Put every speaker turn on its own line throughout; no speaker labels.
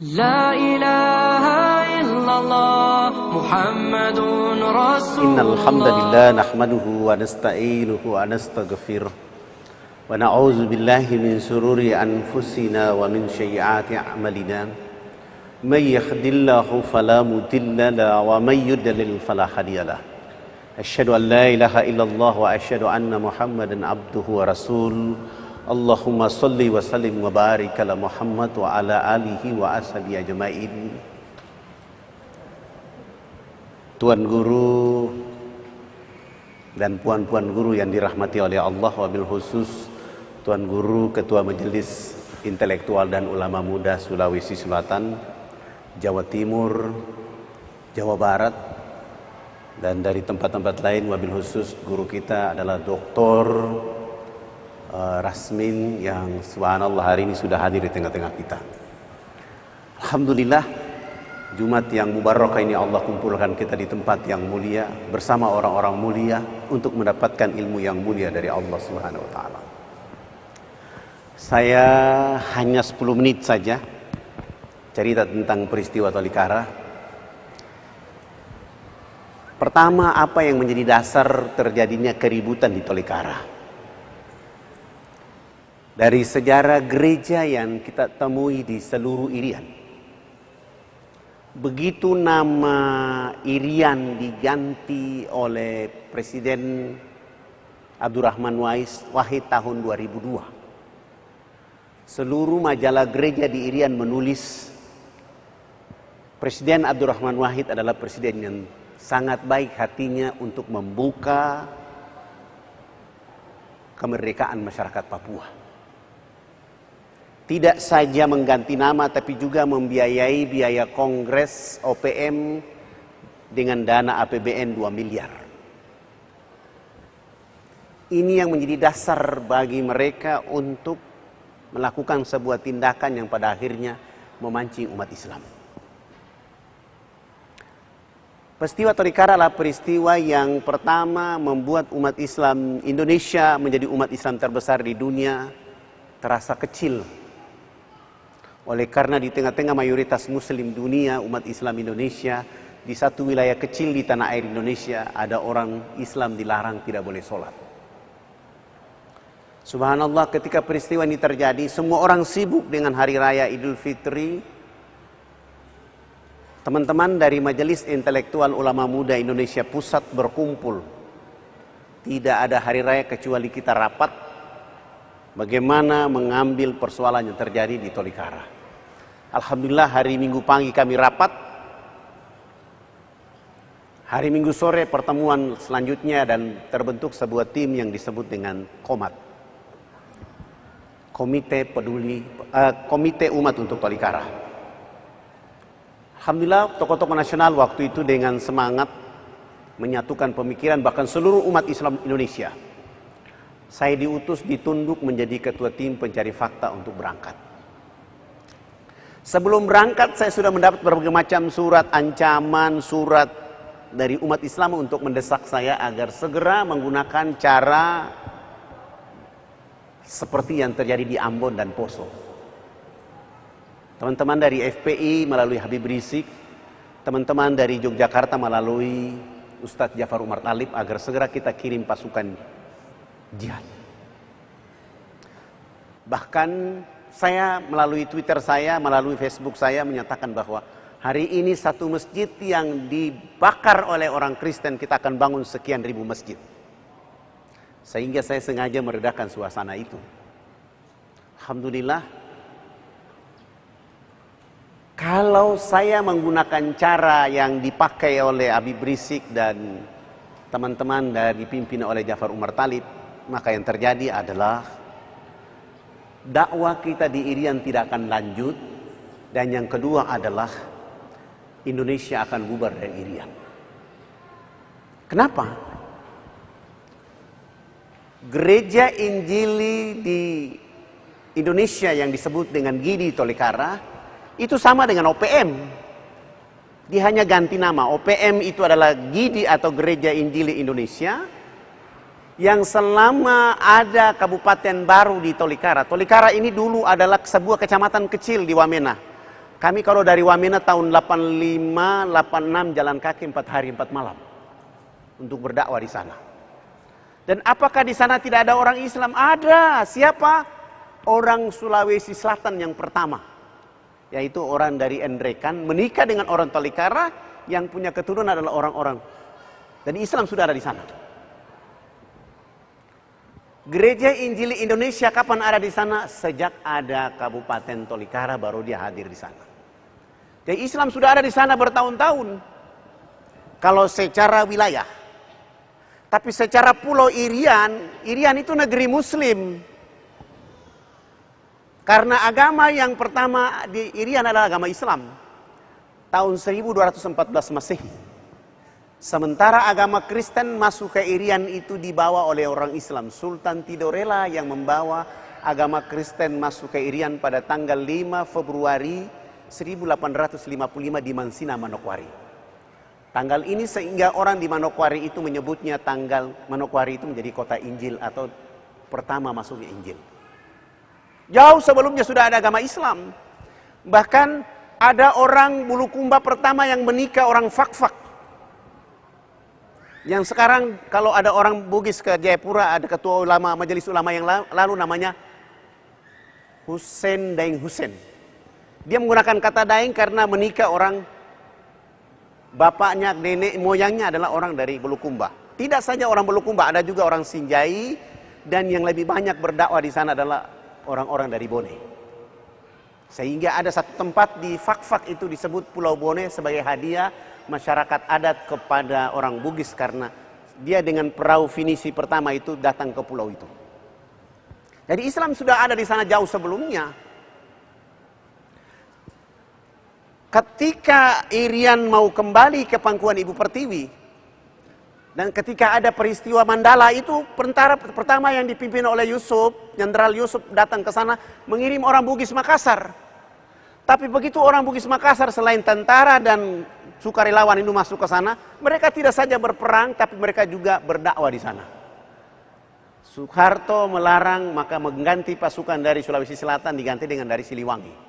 لا إله إلا الله محمد رسول
إن الحمد
الله.
لله نحمده ونستعينه ونستغفره ونعوذ بالله من شرور أنفسنا ومن سيئات أعمالنا من يهد الله فلا مضل له ومن يضلل فلا هادي له أشهد أن لا إله إلا الله وأشهد أن محمدا عبده ورسوله Allahumma salli wa sallim wa barik ala Muhammad wa ala alihi wa ashabihi ajma'in. Tuan guru dan puan-puan guru yang dirahmati oleh Allah, wabil khusus Tuan Guru Ketua Majelis Intelektual dan Ulama Muda Sulawesi Selatan, Jawa Timur, Jawa Barat, dan dari tempat-tempat lain. Wabil khusus guru kita adalah Dr. Rasmin yang subhanallah hari ini sudah hadir di tengah-tengah kita. Alhamdulillah, Jumat yang mubarakah ini Allah kumpulkan kita di tempat yang mulia bersama orang-orang mulia untuk mendapatkan ilmu yang mulia dari Allah Subhanahu wa taala. Saya hanya 10 menit saja cerita tentang peristiwa Tolikara. Pertama, apa yang menjadi dasar terjadinya keributan di Tolikara? Dari sejarah gereja yang kita temui di seluruh Irian. Begitu nama Irian diganti oleh Presiden Abdurrahman Wahid tahun 2002. Seluruh majalah gereja di Irian menulis Presiden Abdurrahman Wahid adalah presiden yang sangat baik hatinya untuk membuka kemerdekaan masyarakat Papua. Tidak saja mengganti nama, tapi juga membiayai biaya kongres OPM dengan dana APBN 2 miliar. Ini yang menjadi dasar bagi mereka untuk melakukan sebuah tindakan yang pada akhirnya memancing umat Islam. Peristiwa Tolikara adalah peristiwa yang pertama membuat umat Islam Indonesia menjadi umat Islam terbesar di dunia terasa kecil. Oleh karena di tengah-tengah mayoritas muslim dunia, umat Islam Indonesia, di satu wilayah kecil di tanah air Indonesia, ada orang Islam dilarang tidak boleh sholat. Subhanallah, ketika peristiwa ini terjadi, semua orang sibuk dengan hari raya Idul Fitri. Teman-teman dari Majelis Intelektual Ulama Muda Indonesia Pusat berkumpul. Tidak ada hari raya kecuali kita rapat bagaimana mengambil persoalan yang terjadi di Tolikara. Alhamdulillah, hari Minggu pagi kami rapat. Hari Minggu sore pertemuan selanjutnya dan terbentuk sebuah tim yang disebut dengan KOMAT. Komite Umat untuk Tolikara. Alhamdulillah, tokoh-tokoh nasional waktu itu dengan semangat menyatukan pemikiran bahkan seluruh umat Islam Indonesia. Saya diutus, ditunduk menjadi ketua tim pencari fakta untuk berangkat. Sebelum berangkat saya sudah mendapat berbagai macam surat ancaman, surat dari umat Islam untuk mendesak saya agar segera menggunakan cara seperti yang terjadi di Ambon dan Poso. Teman-teman dari FPI melalui Habib Rizik, teman-teman dari Yogyakarta melalui Ustadz Jafar Umar Talib agar segera kita kirim pasukan jihad. Bahkan saya melalui Twitter saya, melalui Facebook saya menyatakan bahwa hari ini satu masjid yang dibakar oleh orang Kristen, kita akan bangun sekian ribu masjid. Sehingga saya sengaja meredakan suasana itu. Alhamdulillah, kalau saya menggunakan cara yang dipakai oleh Habib Rizik dan teman-teman dari dipimpin oleh Jafar Umar Talib, maka yang terjadi adalah dakwah kita di Irian tidak akan lanjut, dan yang kedua adalah Indonesia akan bubar dari Irian. Kenapa? Gereja Injili di Indonesia yang disebut dengan GIDI Tolikara itu sama dengan OPM. Dia hanya ganti nama. OPM itu adalah GIDI atau Gereja Injili Indonesia, yang selama ada kabupaten baru di Tolikara. Tolikara ini dulu adalah sebuah kecamatan kecil di Wamena. Kami kalau dari Wamena tahun 85, 86 jalan kaki 4 hari 4 malam untuk berdakwah di sana. Dan apakah di sana tidak ada orang Islam? Ada. Siapa? Orang Sulawesi Selatan yang pertama, yaitu orang dari Endrekan menikah dengan orang Tolikara yang punya keturunan adalah orang-orang. Dan Islam sudah ada di sana. Gereja Injili Indonesia kapan ada di sana? Sejak ada Kabupaten Tolikara baru dia hadir di sana. Jadi Islam sudah ada di sana bertahun-tahun. Kalau secara wilayah. Tapi secara pulau Irian itu negeri Muslim. Karena agama yang pertama di Irian adalah agama Islam. Tahun 1214 Masehi. Sementara agama Kristen masuk ke Irian itu dibawa oleh orang Islam. Sultan Tidorela yang membawa agama Kristen masuk ke Irian pada tanggal 5 Februari 1855 di Mansina, Manokwari. Tanggal ini sehingga orang di Manokwari itu menyebutnya tanggal Manokwari itu menjadi kota Injil atau pertama masuknya Injil. Jauh sebelumnya sudah ada agama Islam. Bahkan ada orang Bulukumba pertama yang menikah orang Fakfak. Yang sekarang kalau ada orang Bugis ke Jayapura, ada ketua ulama majelis ulama yang lalu namanya Hussein Daeng Hussein. Dia menggunakan kata Daeng karena menikah orang bapaknya, nenek moyangnya adalah orang dari Bulukumba. Tidak saja orang Bulukumba, ada juga orang Sinjai, dan yang lebih banyak berdakwah di sana adalah orang-orang dari Bone. Sehingga ada satu tempat di Fakfak itu disebut Pulau Bone sebagai hadiah masyarakat adat kepada orang Bugis karena dia dengan perahu Finisi pertama itu datang ke pulau itu. Jadi Islam sudah ada di sana jauh sebelumnya. Ketika Irian mau kembali ke pangkuan Ibu Pertiwi, dan ketika ada peristiwa Mandala itu, tentara pertama yang dipimpin oleh Yusuf, Jenderal Yusuf datang ke sana mengirim orang Bugis Makassar. Tapi begitu orang Bugis Makassar selain tentara dan sukarelawan itu masuk ke sana, mereka tidak saja berperang, tapi mereka juga berdakwah di sana. Soeharto melarang, maka mengganti pasukan dari Sulawesi Selatan diganti dengan dari Siliwangi.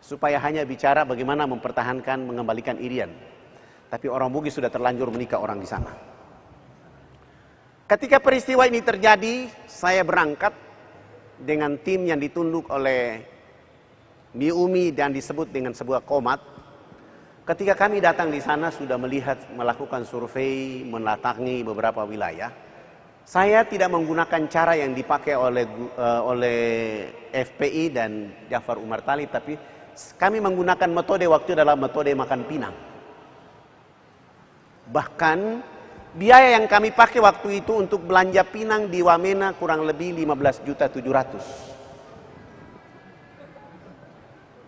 Supaya hanya bicara bagaimana mempertahankan, mengembalikan Irian. Tapi orang Bugis sudah terlanjur menikah orang di sana. Ketika peristiwa ini terjadi, saya berangkat dengan tim yang ditunduk oleh Miumi dan disebut dengan sebuah komat. Ketika kami datang di sana sudah melakukan survei, melatangi beberapa wilayah. Saya tidak menggunakan cara yang dipakai oleh FPI dan Jafar Umar Talib, tapi kami menggunakan metode waktu adalah metode makan pinang. Bahkan biaya yang kami pakai waktu itu untuk belanja pinang di Wamena kurang lebih 15.700.000.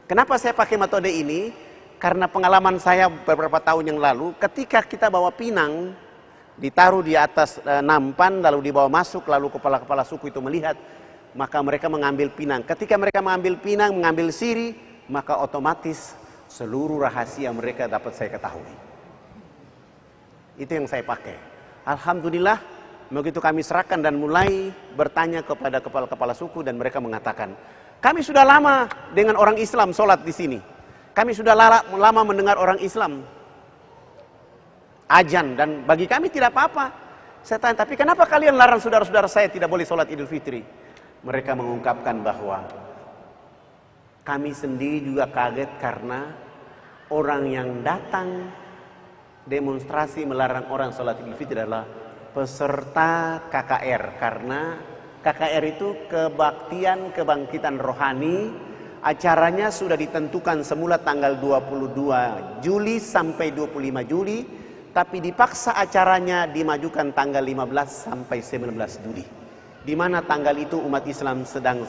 Kenapa saya pakai metode ini? Karena pengalaman saya beberapa tahun yang lalu, ketika kita bawa pinang, ditaruh di atas nampan, lalu dibawa masuk, lalu kepala-kepala suku itu melihat, maka mereka mengambil pinang. Ketika mereka mengambil pinang, mengambil siri, maka otomatis seluruh rahasia mereka dapat saya ketahui. Itu yang saya pakai. Alhamdulillah, begitu kami serahkan dan mulai bertanya kepada kepala-kepala suku dan mereka mengatakan, kami sudah lama dengan orang Islam sholat di sini. Kami sudah lama mendengar orang Islam ajan dan bagi kami tidak apa-apa. Saya tanya, tapi kenapa kalian larang saudara-saudara saya tidak boleh sholat Idul Fitri? Mereka mengungkapkan bahwa kami sendiri juga kaget karena orang yang datang demonstrasi melarang orang sholat Idul Fitri adalah peserta KKR. Karena KKR itu kebangkitan rohani. Acaranya sudah ditentukan semula tanggal 22 Juli sampai 25 Juli. Tapi dipaksa acaranya dimajukan tanggal 15 sampai 19 Juli. Di mana tanggal itu umat Islam sedang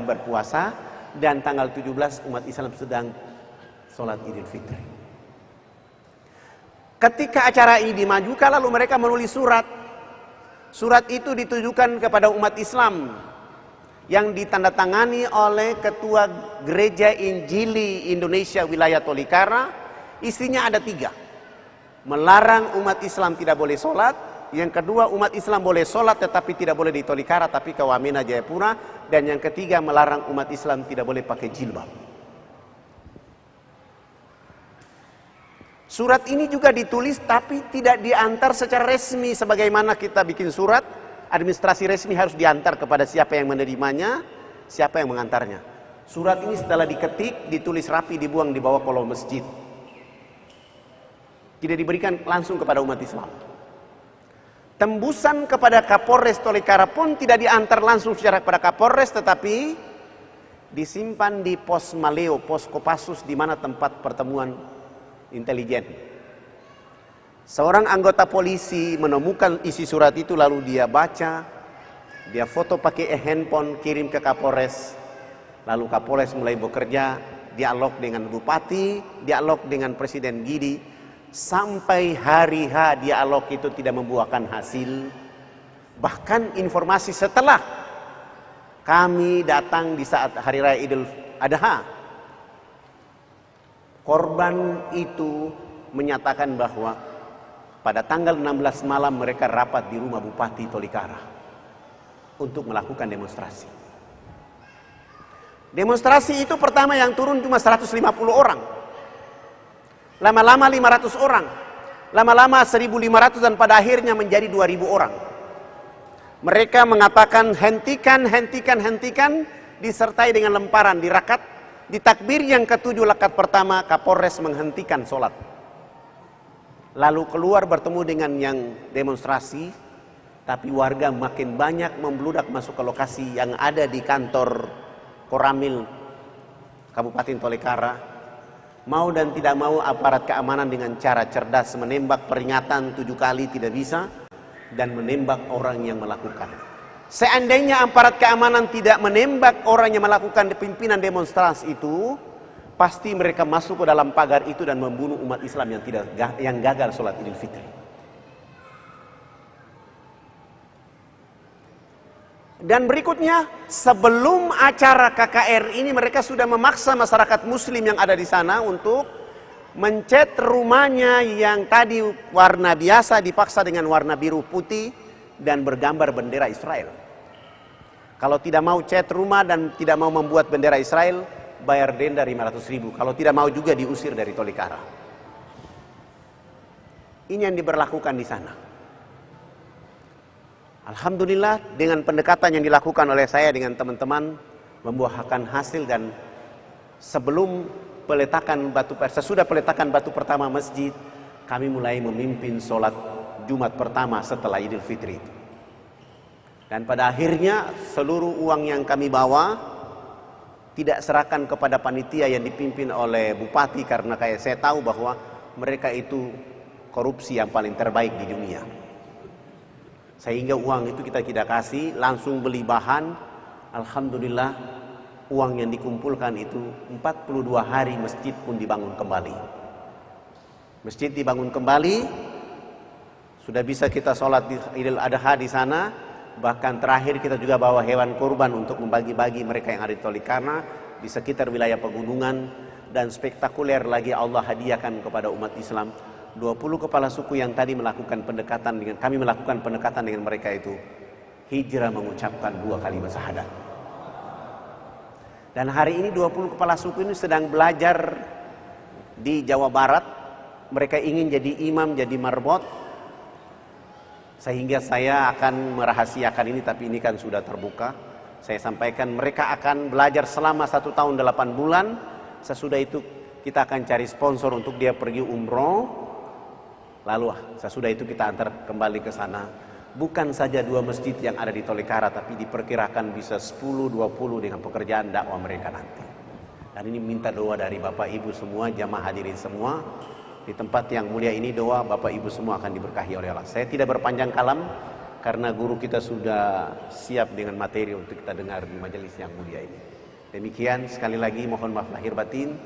berpuasa. Dan tanggal 17 umat Islam sedang sholat Idul Fitri. Ketika acara ini dimajukan lalu mereka menulis surat. Surat itu ditujukan kepada umat Islam yang ditandatangani oleh Ketua Gereja Injili Indonesia wilayah Tolikara. Isinya ada 3. Melarang umat Islam tidak boleh sholat. Yang kedua, umat Islam boleh sholat tetapi tidak boleh di Tolikara tapi ke Wamena Jayapura. Dan yang ketiga, melarang umat Islam tidak boleh pakai jilbab. Surat ini juga ditulis tapi tidak diantar secara resmi. Sebagaimana kita bikin surat, administrasi resmi harus diantar kepada siapa yang menerimanya, siapa yang mengantarnya. Surat ini setelah diketik, ditulis rapi, dibuang di bawah kolong masjid. Tidak diberikan langsung kepada umat Islam. Tembusan kepada Kapolres Tolikara pun tidak diantar langsung secara kepada Kapolres, tetapi disimpan di pos Maleo, pos Kopassus, di mana tempat pertemuan intelijen. Seorang anggota polisi menemukan isi surat itu, lalu dia baca, dia foto pakai handphone, kirim ke Kapolres. Lalu Kapolres mulai bekerja, dialog dengan Bupati, dialog dengan Presiden Gidi, sampai hari H dialog itu tidak membuahkan hasil. Bahkan informasi setelah kami datang di saat Hari Raya Idul Adha, korban itu menyatakan bahwa pada tanggal 16 malam mereka rapat di rumah Bupati Tolikara untuk melakukan demonstrasi. Demonstrasi itu pertama yang turun cuma 150 orang. Lama-lama 500 orang. Lama-lama 1.500 dan pada akhirnya menjadi 2.000 orang. Mereka mengatakan hentikan, hentikan, hentikan, disertai dengan lemparan di rakaat. Di takbir yang ke-7 rakaat pertama, Kapolres menghentikan sholat. Lalu keluar bertemu dengan yang demonstrasi, tapi warga makin banyak membludak masuk ke lokasi yang ada di kantor Koramil Kabupaten Tolikara. Mau dan tidak mau aparat keamanan dengan cara cerdas menembak peringatan 7 kali tidak bisa, dan menembak orang yang melakukan. Seandainya aparat keamanan tidak menembak orang yang melakukan pimpinan demonstrasi itu, pasti mereka masuk ke dalam pagar itu dan membunuh umat Islam yang gagal sholat Idul Fitri. Dan berikutnya, sebelum acara KKR ini, mereka sudah memaksa masyarakat Muslim yang ada di sana untuk mencat rumahnya yang tadi warna biasa dipaksa dengan warna biru putih dan bergambar bendera Israel. Kalau tidak mau cat rumah dan tidak mau membuat bendera Israel, bayar denda 500.000. Kalau tidak mau juga diusir dari Tolikara. Ini yang diberlakukan di sana. Alhamdulillah dengan pendekatan yang dilakukan oleh saya dengan teman-teman membuahkan hasil, dan sebelum peletakan batu, sesudah peletakan batu pertama masjid, kami mulai memimpin sholat Jumat pertama setelah Idul Fitri. Dan pada akhirnya seluruh uang yang kami bawa tidak serahkan kepada panitia yang dipimpin oleh Bupati, karena kayak saya tahu bahwa mereka itu korupsi yang paling terbaik di dunia. Sehingga uang itu kita tidak kasih, langsung beli bahan. Alhamdulillah uang yang dikumpulkan itu 42 hari masjid pun dibangun kembali. Masjid dibangun kembali, sudah bisa kita sholat di Idul Adha di sana. Bahkan terakhir kita juga bawa hewan kurban untuk membagi-bagi mereka yang ada di Tolikara di sekitar wilayah pegunungan. Dan spektakuler lagi Allah hadiahkan kepada umat Islam 20 kepala suku yang tadi melakukan pendekatan dengan kami, melakukan pendekatan dengan mereka itu hijrah mengucapkan 2 kalimat syahadat. Dan hari ini 20 kepala suku ini sedang belajar di Jawa Barat. Mereka ingin jadi imam, jadi marbot. Sehingga saya akan merahasiakan ini, tapi ini kan sudah terbuka. Saya sampaikan mereka akan belajar selama 1 tahun 8 bulan. Sesudah itu kita akan cari sponsor untuk dia pergi umroh. Lalu sesudah itu kita antar kembali ke sana. Bukan saja 2 masjid yang ada di Tolikara, tapi diperkirakan bisa 10-20 dengan pekerjaan dakwah mereka nanti. Dan ini minta doa dari Bapak Ibu semua, jamaah hadirin semua. Di tempat yang mulia ini doa Bapak Ibu semua akan diberkahi oleh Allah. Saya tidak berpanjang kalam karena guru kita sudah siap dengan materi untuk kita dengar di majelis yang mulia ini. Demikian, sekali lagi mohon maaf lahir batin.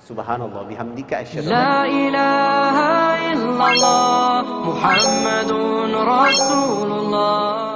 Subhanallah bihamdika asyhadu
La ilaha illallah Muhammadun Rasulullah.